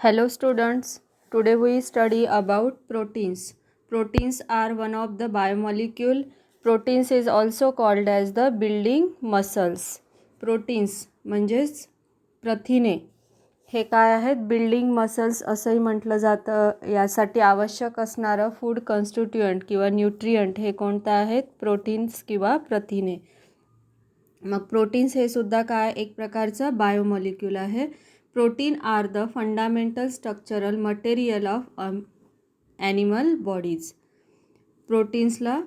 Hello students, today we study about proteins. Proteins are one of the biomolecule. Proteins is also called as the building muscles. Proteins म्हणजेच प्रथिने हे काय आहेत? Building muscles असंही म्हटलं जातं. यासाठी आवश्यक असणारं फूड कॉन्स्टिट्युएंट किंवा न्यूट्रियंट हे कोणतं आहेत? प्रोटीन्स किंवा प्रथिने. मग प्रोटीन्स हे सुद्धा काय एक प्रकारचं बायोमॉलिक्यूल आहे. Protein are the fundamental structural material of animal bodies. प्रोटीन्सला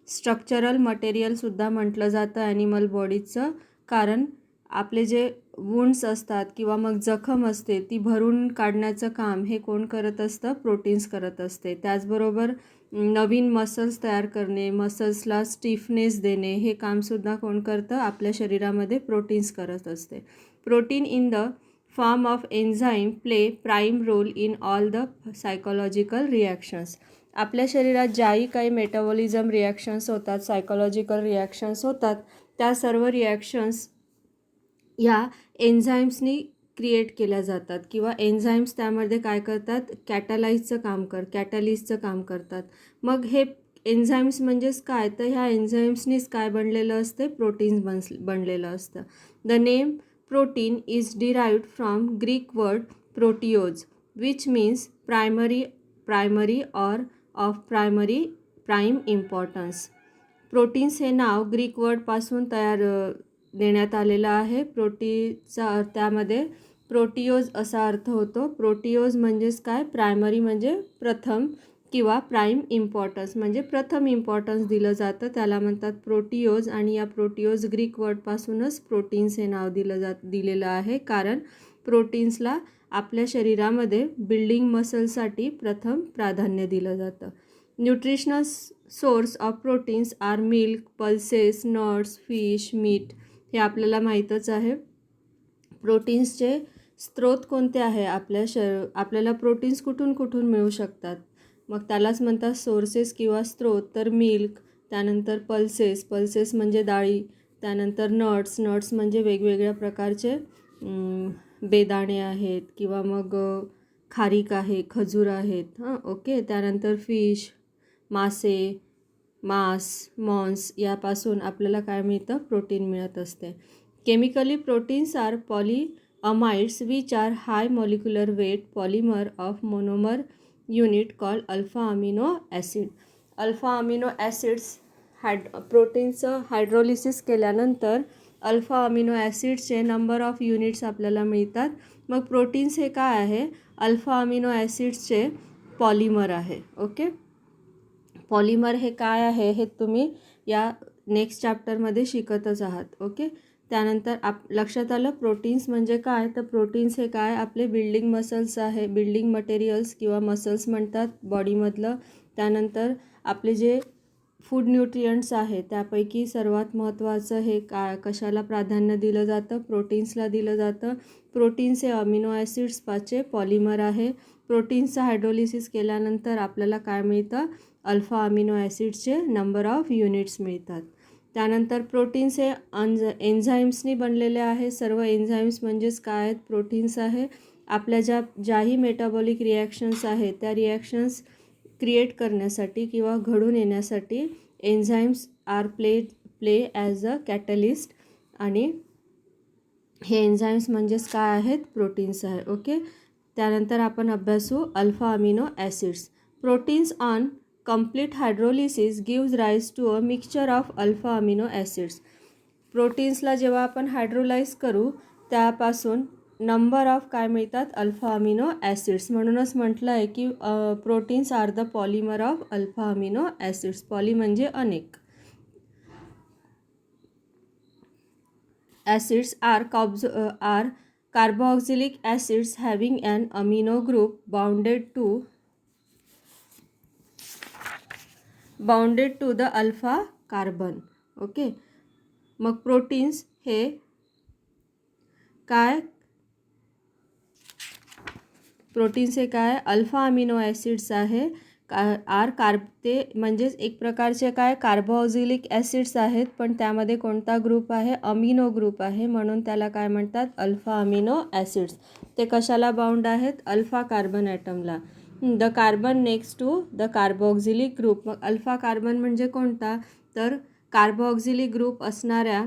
स्ट्रक्चरल मटेरियलसुद्धा म्हटलं जातं ॲनिमल बॉडीजचं, कारण आपले जे वुंड्स असतात किंवा मग जखम असते ती भरून काढण्याचं काम हे कोण करत असतं? प्रोटीन्स करत असते. त्याचबरोबर नवीन मसल्स तयार करणे, मसल्सला स्टिफनेस देणे हे कामसुद्धा कोण करतं? आपल्या शरीरामध्ये प्रोटीन्स करत असते. Protein in the form of enzyme play prime role in all the psychological reactions. आपल्या शरीरात ज्याही काही मेटाबॉलिझम रिॲक्शन्स होतात, सायकोलॉजिकल रिॲक्शन्स होतात, त्या सर्व रिॲक्शन्स ह्या एन्झाईम्सनी क्रिएट केल्या जातात किंवा एन्झाईम्स त्यामध्ये काय करतात? कॅटॅलिस्टचं काम करतात. मग हे एन्झाईम्स म्हणजेच काय? तर ह्या एन्झाईम्सनीच काय बनलेलं असते? प्रोटीन्स बनलेलं असतं. The name protein is derived from Greek word proteios which means primary or of prime importance. Proteins हे नाव ग्रीक वर्डपासून देण्यात आलेलं आहे. प्रोटीचा त्यामध्ये प्रोटिओज असा अर्थ होतो. प्रोटिओज म्हणजेच काय? प्रायमरी म्हणजे प्रथम किंवा प्राईम इम्पॉर्टन्स म्हणजे प्रथम इम्पॉर्टन्स दिलं जातं, त्याला म्हणतात प्रोटिओज. आणि या प्रोटिओज ग्रीक वर्डपासूनच प्रोटीन्स हे नाव दिलेलं आहे, कारण प्रोटीन्सला आपल्या शरीरामध्ये बिल्डिंग मसलसाठी प्रथम प्राधान्य दिलं जातं. Nutritional source of proteins are milk, pulses, nuts, fish, meat. हे आपल्याला माहीतच आहे. प्रोटीन्सचे स्रोत कोणते आहे? आपल्याला प्रोटीन्स कुठून मिळू शकतात? मग त्यालाच म्हणतात सोर्सेस किंवा स्रोत. तर मिल्क, त्यानंतर पल्सेस म्हणजे डाळी, त्यानंतर नट्स म्हणजे वेगवेगळ्या प्रकारचे बेदाणे आहेत किंवा मग खारीक आहे, खजूर आहेत. ओके. त्यानंतर फिश, मासे, मॉन्स यापासून आपल्याला काय मिळतं? प्रोटीन मिळत असते. Chemically proteins are polyamides which are high molecular weight polymer of monomer unit called alpha amino acid. Alpha amino acids प्रोटीनचं हायड्रोलिसिस केल्यानंतर अल्फा अमिनो ॲसिडचे नंबर ऑफ युनिट्स आपल्याला मिळतात. मग प्रोटीन्स हे काय आहे? अल्फा अमिनो ॲसिड्सचे पॉलिमर आहे. ओके. पॉलिमर हे काय आहे हे तुम्ही या नेक्स्ट चॅप्टरमध्ये शिकतच आहात. ओके. त्यानंतर लक्षात आलं प्रोटीन्स म्हणजे काय? तर प्रोटीन्स हे काय? आपले बिल्डिंग मसल्स आहे, बिल्डिंग मटेरियल्स किंवा मसल्स म्हणतात बॉडीमधलं. त्यानंतर आपले जे फूड न्यूट्रियंट्स आहे त्यापैकी सर्वात महत्त्वाचं हे कशाला प्राधान्य दिलं जातं? प्रोटीन्सला दिलं जातं. प्रोटीन्स हे अमिनो ॲसिड्सपाचे पॉलिमर आहे. प्रोटीन्सचं हायड्रोलिसिस केल्यानंतर आपल्याला काय मिळतं? अल्फा अमिनो ॲसिडचे नंबर ऑफ युनिट्स मिळतात. त्यानंतर प्रोटीन्स हे एन्झाईम्सनी बनलेले आहे. सर्व एन्झाईम्स म्हणजेच काय आहेत? प्रोटीन्स आहे. आपल्या ज्याही मेटाबॉलिक रिॲक्शन्स आहेत त्या रिॲक्शन्स क्रिएट करण्यासाठी किंवा घडून येण्यासाठी enzymes are play as a catalyst. आणि हे एन्झाईम्स म्हणजेच काय आहेत? प्रोटीन्स आहे. ओके. त्यानंतर आपण अभ्यासू alpha amino acids. Proteins on complete hydrolysis gives rise to a mixture of alpha amino acids. प्रोटीन्सला जेव्हा आपण हायड्रोलाइज करू त्यापासून नंबर ऑफ काय मिळतात? Alpha amino acids. म्हणूनच म्हटलं आहे की proteins are the polymer of alpha amino acids. Poly म्हणजे अनेक. Acids are carboxylic acids having an amino group bounded to the alpha carbon. Okay. मग प्रोटीन्स हे काय? अल्फा अमिनो ॲसिड्स आहे. ते म्हणजेच एक प्रकारचे काय कार्बोक्सिलिक ॲसिड्स आहेत, पण त्यामध्ये कोणता ग्रुप आहे, अमिनो ग्रुप आहे, म्हणून त्याला काय म्हणतात, अल्फा अमिनो ॲसिड्स. ते कशाला बाउंड आहेत, अल्फा कार्बन ॲटमला. The carbon next to the carboxylic group. मग अल्फा कार्बन म्हणजे कोणता, तर कार्बोक्सिलिक ग्रुप असणाऱ्या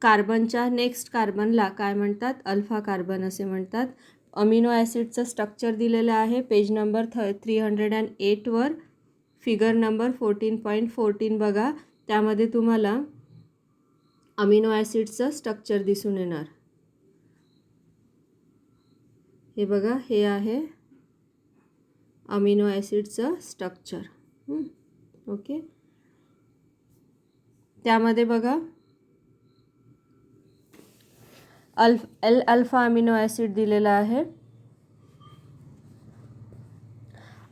कार्बनच्या नेक्स्ट कार्बनला काय म्हणतात, अल्फा कार्बन असे म्हणतात. अमिनो ॲसिडचं स्ट्रक्चर दिलेलं आहे पेज नंबर 308वर, फिगर नंबर 14.14 बघा. त्यामध्ये तुम्हाला अमिनो ॲसिडचं स्ट्रक्चर दिसून येणार. हे बघा, हे आहे अमिनो ॲसिडचं स्ट्रक्चर. ओके, त्यामध्ये बघा अल्फा अमिनो ॲसिड दिलेला आहे.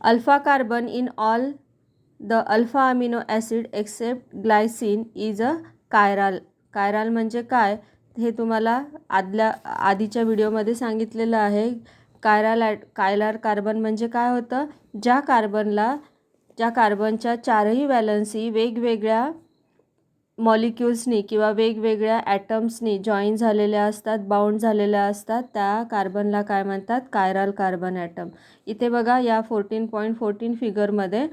Alpha carbon in all the alpha amino acid except glycine is a chiral. Chiral म्हणजे काय हे तुम्हाला आधीच्या व्हिडिओमध्ये सांगितलेलं आहे. कायराल कार्बन म्हणजे काय होतं, ज्या कार्बनच्या चारही व्हॅलन्सी वेगवेगळ्या मॉलिक्युल्सनी किंवा वेगवेगळ्या ॲटम्सनी जॉईन झालेल्या असतात, बाउंड झालेल्या असतात, त्या कार्बनला काय म्हणतात, कायराल कार्बन ॲटम. इथे बघा या 14.14 फिगरमध्ये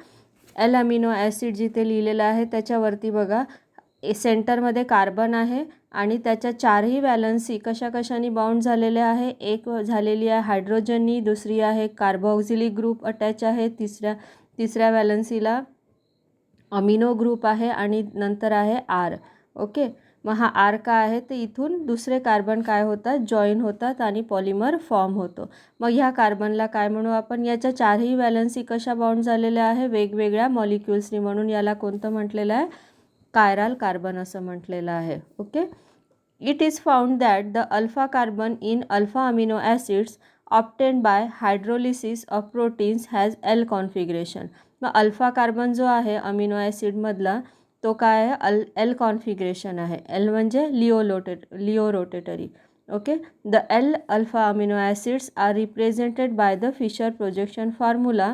एल अमिनो ॲसिड जिथे लिहिलेलं आहे त्याच्यावरती बघा सेंटरमध्ये कार्बन आहे आणि त्याच्या चारही व्हॅलन्सी कशाकशाने बाउंड झालेल्या आहे. एक झालेली आहे हायड्रोजननी, दुसरी आहे कार्बोक्सिलिक ग्रुप अटॅच आहे, तिसऱ्या व्हॅलन्सीला अमिनो ग्रुप आहे आणि नंतर आहे आर. ओके, मग हा आर काय आहे, तर इथून दुसरे कार्बन काय होतात, जॉईन होतात आणि पॉलिमर फॉर्म होतो. मग ह्या कार्बनला काय म्हणू आपण, याच्या चारही व्हॅलन्सी कशा बाउंड झालेल्या आहे, वेगवेगळ्या मॉलिक्युल्सनी, म्हणून याला कोणतं म्हटलेलं आहे, कायराल कार्बन असं म्हटलेलं आहे. Okay, it is found that the alpha carbon in alpha amino acids obtain by hydrolysis of proteins has L configuration. मग अल्फा कार्बन जो आहे अमिनो ॲसिडमधला तो काय आहे, एल कॉन्फिगरेशन आहे. एल म्हणजे laevorotatory. Okay, the L alpha amino acids are represented by the Fischer projection formula.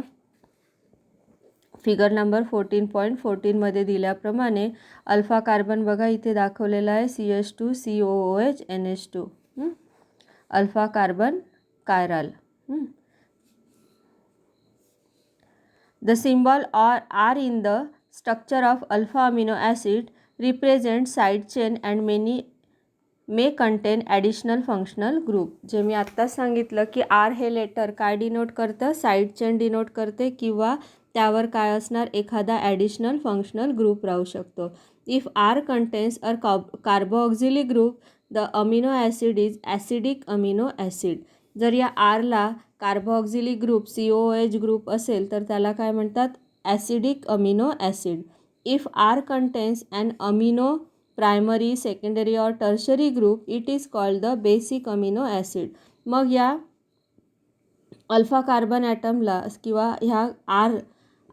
Figure number 14.14 मध्ये दिल्याप्रमाणे अल्फा कार्बन बघा इथे दाखवलेला आहे CH2COOH NH2. Alpha carbon chiral. The symbol R in the structure of alpha amino acid represents side chain and may contain additional functional group. जे मी आत्ताच सांगितलं की R हे लेटर काय डिनोट करतं, साईड चेन डिनोट करते किंवा त्यावर काय असणार, एखादा ॲडिशनल फंक्शनल ग्रुप राहू शकतो. If R contains a carboxylic group, the amino acid is acidic amino acid. जर या आरला कार्बोक्सिलिक ग्रुप COOH ग्रुप असेल तर त्याला काय म्हणतात, acidic amino acid. If R contains an amino primary, secondary और tertiary group, it is called the basic amino acid. मग या अल्फा कार्बन ॲटमला किंवा ह्या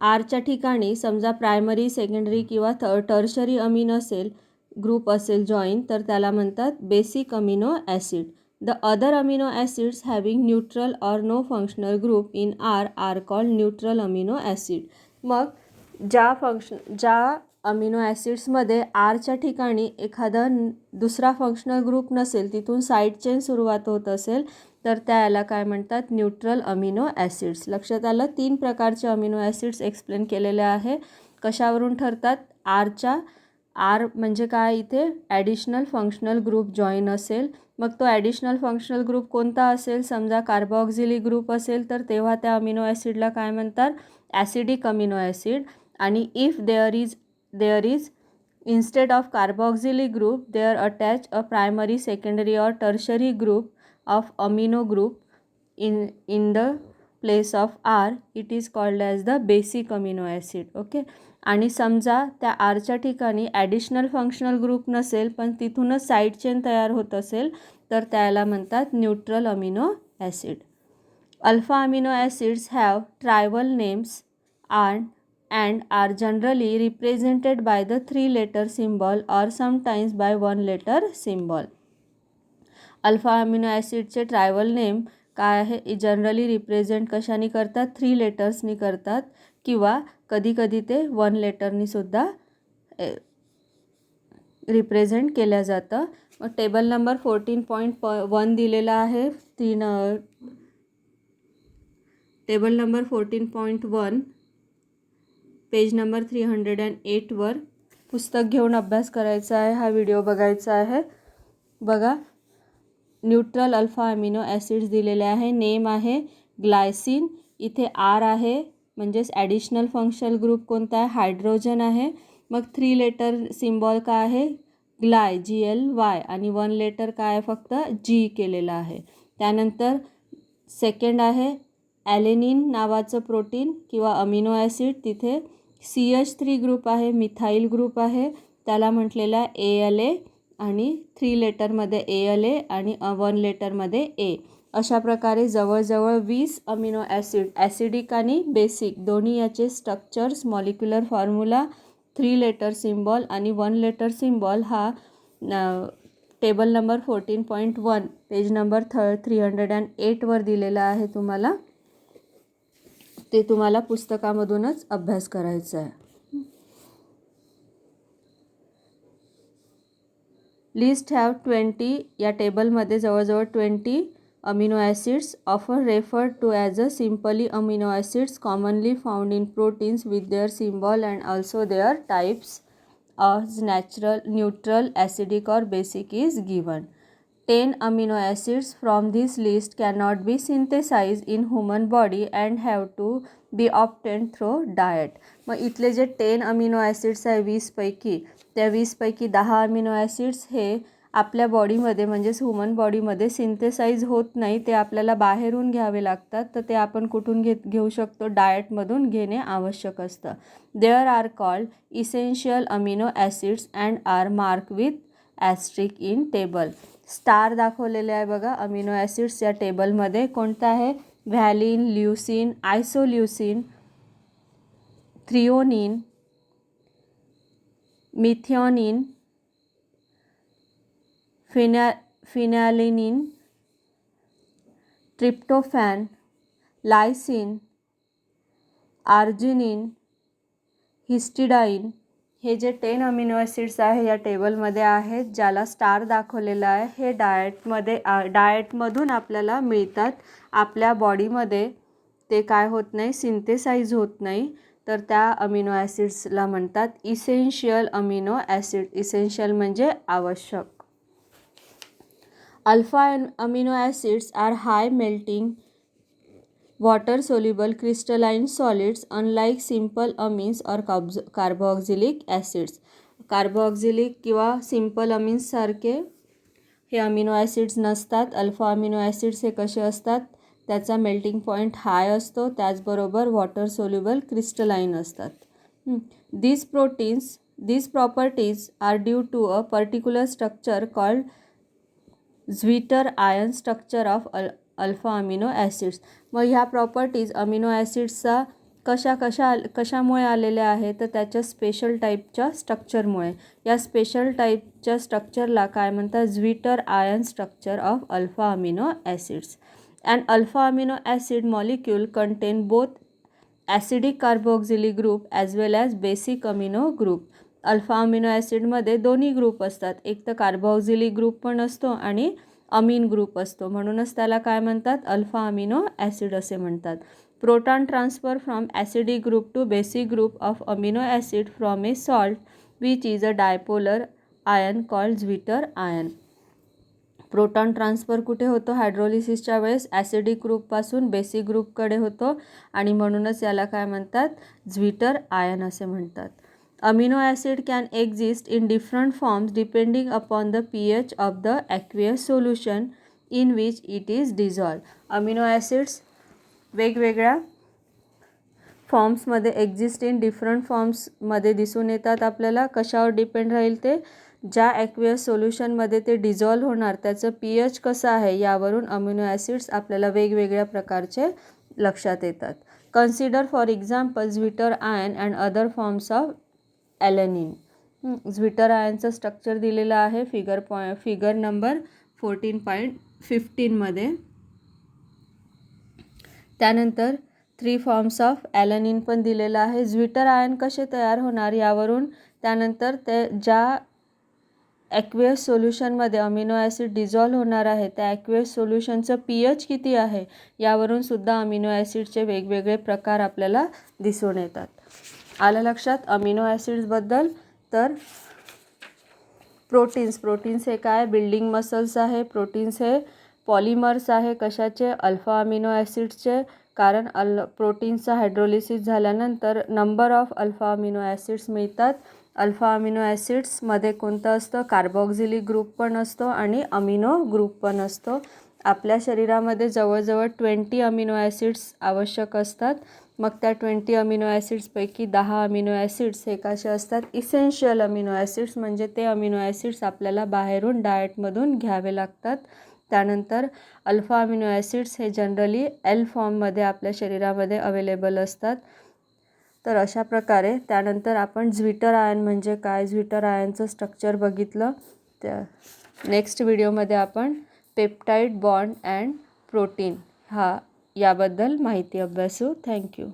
आरच्या ठिकाणी समजा प्रायमरी, सेकंडरी किंवा टर्शरी अमिनो असेल, ग्रुप असेल जॉईन, तर त्याला म्हणतात basic amino acid. The other amino acids having neutral or no functional group in R are called neutral amino acid. मग ज्या अमिनो ॲसिड्समध्ये आरच्या ठिकाणी एखादा दुसरा फंक्शनल ग्रुप नसेल, तिथून साईड चेन सुरुवात होत असेल, तर त्याला काय म्हणतात, न्यूट्रल अमिनो ॲसिड्स. लक्षात आलं, 3 प्रकारचे अमिनो ॲसिड्स एक्सप्लेन केलेले आहे. कशावरून ठरतात, आर म्हणजे काय, इथे ॲडिशनल फंक्शनल ग्रुप जॉईन असेल. मग तो ॲडिशनल फंक्शनल ग्रुप कोणता असेल, समजा कार्बोक्सिलिक ग्रुप असेल तर तेव्हा त्या अमिनो ॲसिडला काय म्हणतात, ॲसिडिक अमिनो ॲसिड. आणि if there is instead of carboxylic group there attach a primary, secondary or tertiary group of amino group in the place of R, it is called as the basic amino acid. Okay, आणि समजा त्या आरच्या ठिकाणी additional functional group नसेल पण तिथूनच side chain तयार होत असेल तर त्याला म्हणतात neutral amino acid. Alpha amino acids have tribal names and are generally represented by the 3-letter symbol or sometimes by 1-letter symbol. Alpha amino ॲसिडचे ट्रायबल नेम काय आहे, जनरली रिप्रेझेंट कशाने करतात, 3 लेटर्सनी करतात किंवा कधी कधी ते 1 लेटरनी सुद्धा रिप्रेझेंट केल्या जातं. मग टेबल नंबर 14.1 दिलेला आहे. टेबल नंबर 14.1 पेज नंबर 308वर पुस्तक घेऊन अभ्यास करायचा आहे. हा व्हिडिओ बघायचा आहे. बघा, न्यूट्रल अल्फा अमिनो ॲसिड्स दिलेले आहे. नेम आहे ग्लायसिन. इथे आर आहे म्हणजेच ॲडिशनल फंक्शनल ग्रुप कोणता आहे, हायड्रोजन आहे. मग 3 लेटर सिम्बॉल काय आहे, ग्लाय, GLY, आणि 1 लेटर काय आहे, फक्त G केलेलं आहे. त्यानंतर सेकंड आहे ॲलेनिन नावाचं प्रोटीन किंवा अमिनो ॲसिड. तिथे CH3 ग्रुप आहे, मिथाईल ग्रुप आहे, त्याला म्हटलेला ALA, आणि 3 लेटरमध्ये ALA आणि 1 लेटरमध्ये A. अशा प्रकारे जवळजवळ 20 अमिनो ॲसिड, ॲसिडिक आणि बेसिक दोन्ही याचे structures, molecular formula, 3 letter symbol आणि 1 लेटर सिम्बॉल हा टेबल नंबर 14.1 पेज नंबर 308वर दिलेला आहे. ते तुम्हाला पुस्तकामधूनच अभ्यास करायचा आहे. लिस्ट हॅव 20, या टेबलमध्ये जवळजवळ 20 amino acids often referred to as a simply amino acids commonly found in proteins with their symbol and also their types as natural, neutral, acidic or basic is given. 10 amino acids from this list cannot be synthesized in human body and have to be obtained through diet. मग इथले जे 10 amino acids आहे 20 पैकी, त्या 20 पैकी 10 amino acids हे आपल्या बॉडीमध्ये म्हणजेच ह्युमन बॉडीमध्ये सिंथेसाइज होत नाही, ते आपल्याला बाहेरून घ्यावे लागतात. तर ते आपण कुठून घेऊ शकतो, डाएटमधून घेणे आवश्यक असतं. There are called essential amino acids and are mark with asterisk in table. Star दाखवलेले आहे बघा अमिनो ॲसिड्स या टेबलमध्ये. कोणतं आहे, valine, leucine, isoleucine, threonine, methionine, phenylalanine, tryptophan, lysine, arginine, histidine. हे जे 10 अमिनो ॲसिड्स आहे या टेबलमध्ये आहेत, ज्याला स्टार दाखवलेला आहे. हे डाएटमधून आपल्याला मिळतात. आपल्या बॉडीमध्ये ते काय होत नाही, सिंथेसाइज होत नाही. तर त्या अमिनो ॲसिड्सला म्हणतात इसेन्शियल अमिनो ॲसिड. इसेन्शियल म्हणजे आवश्यक. Alpha amino acids are high melting water soluble crystalline solids unlike simple amines or carboxylic acids. Carboxylic किंवा सिम्पल अमीन्स सारखे हे अमिनो ॲसिड्स नसतात. अल्फा अमिनो ॲसिड्स हे कसे असतात, त्याचा मेल्टिंग पॉईंट हाय असतो, त्याचबरोबर वॉटर सोल्युबल क्रिस्टलाइन असतात. these properties are due to a particular structure called Zwitter ion structure of alpha amino acids. मग ह्या प्रॉपर्टीज अमिनो ॲसिड्सचा कशामुळे आलेल्या आहेत, तर त्याच्या स्पेशल टाईपच्या स्ट्रक्चरमुळे. या स्पेशल टाईपच्या स्ट्रक्चरला काय म्हणतात, zwitter ion structure of alpha amino acids. And alpha amino acid molecule contain both acidic carboxylic group as well as basic amino group. Alpha amino ॲसिडमध्ये दोन्ही ग्रुप असतात, एक तर कार्बोक्झिलिक ग्रुप पण असतो आणि अमीन ग्रुप असतो. म्हणूनच त्याला काय म्हणतात, अल्फा अमिनो ॲसिड असे म्हणतात. Proton transfer from acidic group to basic group of amino acid from a salt which is a dipolar ion called zwitter ion. Proton transfer कुठे होतो, हायड्रोलिसिसच्या वेळेस ॲसिडिक ग्रुपपासून बेसिक ग्रुपकडे होतो आणि म्हणूनच याला काय म्हणतात, झ्विटर आयन असे म्हणतात. Amino acid can exist in different forms depending upon the pH of the aqueous solution in which it is dissolved. Amino acids वेगवेगळ्या फॉर्म्समध्ये एक्झिस्ट इन डिफरंट फॉर्म्समध्ये दिसून येतात. आपल्याला कशावर डिपेंड राहील, ते ज्या ॲक्वियस सोल्युशनमध्ये ते डिझॉल्व्ह होणार त्याचं pH कसं आहे यावरून अमिनो ॲसिड्स आपल्याला वेगवेगळ्या प्रकारचे लक्षात येतात. Consider for example zwitter ion and other forms of alanine. Zwitter आयनचं स्ट्रक्चर दिलेलं आहे फिगर नंबर 14.15 मध्ये. त्यानंतर 3 फॉर्म्स ऑफ ॲलॅनिन पण दिलेलं आहे. ज्विटर आयन कसे तयार होणार यावरून, त्यानंतर ते ज्या ॲक्वेअस सोल्युशनमध्ये अमिनो ॲसिड डिझॉल्व्ह होणार आहे त्या ॲक्वेअस सोल्युशनचं pH किती आहे यावरून सुद्धा अमिनो ॲसिडचे वेगवेगळे प्रकार आपल्याला दिसून येतात. आलं लक्षात अमिनो ॲसिड्सबद्दल. तर प्रोटीन्स हे काय, बिल्डिंग मसल्स आहे. प्रोटीन्स हे पॉलिमर्स आहे. कशाचे, अल्फा अमिनो ॲसिड्सचे. कारण प्रोटीन्सचा हायड्रोलिसिस झाल्यानंतर number of alpha amino acids मिळतात. अल्फा अमिनो ॲसिड्समध्ये कोणतं असतं, कार्बोक्सिलिक ग्रुप पण असतो आणि अमिनो ग्रुप पण असतो. आपल्या शरीरामध्ये जवळजवळ 20 अमिनो ॲसिड्स आवश्यक असतात. मग त्या 20 अमिनो ॲसिड्सपैकी 10 अमिनो ॲसिड्स हे कसे असतात, इसेन्शियल अमिनो ॲसिड्स, म्हणजे ते अमिनो ॲसिड्स आपल्याला बाहेरून डाएटमधून घ्यावे लागतात. त्यानंतर अल्फा अमिनो ॲसिड्स हे जनरली एल फॉर्ममध्ये आपल्या शरीरामध्ये अवेलेबल असतात. तर अशा प्रकारे त्यानंतर आपण ज्विटर आयन म्हणजे काय, ज्विटर आयनचं स्ट्रक्चर बघितलं. त्या नेक्स्ट व्हिडिओमध्ये आपण पेप्टाइड बॉन्ड अँड प्रोटीन याबद्दल माहिती अभ्यासू. थँक्यू.